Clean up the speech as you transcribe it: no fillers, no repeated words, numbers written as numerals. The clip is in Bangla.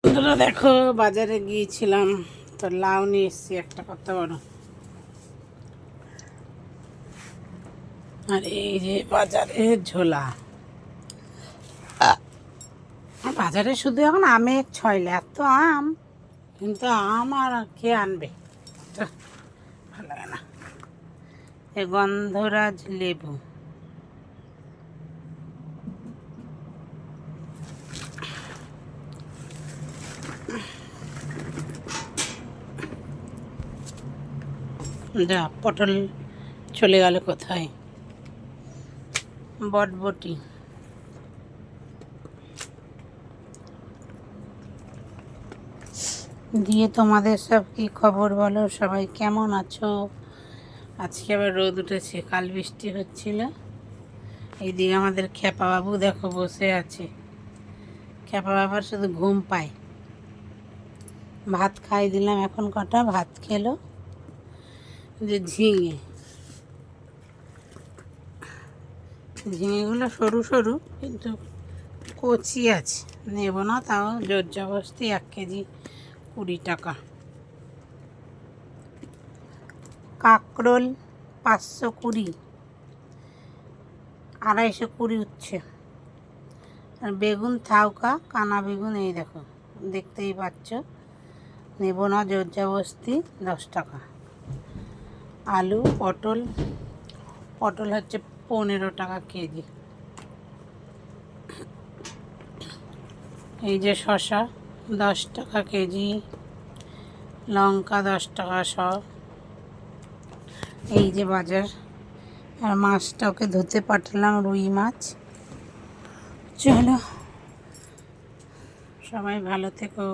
বন্ধুরা দেখো, বাজারে গিয়েছিলাম তো লাউ নিয়ে এসেছি একটা কত বড়। আর এই যে বাজারে ঝোলা। বাজারে শুধু এখন আমের ছয়লা, এত আম, কিন্তু আম আর কে আনবে, তো ভালো লাগে না। এ গন্ধরাজ লেবু, যা পটল চলে গেল কোথায়, বটবটি, দিয়ে তোমাদের সব কি খবর বলো, সবাই কেমন আছো? আজকে আবার রোদ উঠেছে, কাল বৃষ্টি হচ্ছিল। এইদিকে আমাদের খেপা বাবু দেখো বসে আছে। খেপা বাবার শুধু ঘুম পায়। ভাত খাই দিলাম, এখন কটা ভাত খেলো। যে ঝিঙেগুলো সরু সরু, কিন্তু কচি আছে, নেব না, তাও জোর জবরদস্তি 1 কেজি 20 টাকা। কাঁকরোল 520, 220 উঠছে। আর বেগুন থাউকা, কানা বেগুন, এই দেখো দেখতেই পাচ্ছ, নেব না, জোর জবরদস্তি 10 টাকা। আলু, পটল হচ্ছে 15 টাকা কেজি। এই যে শসা 10 টাকা কেজি, লঙ্কা 10 টাকা সব। এই যে বাজার। আর মাছটা ওকে ধুতে পাঠালাম, রুই মাছ। চলো, সবাই ভালো থেকো।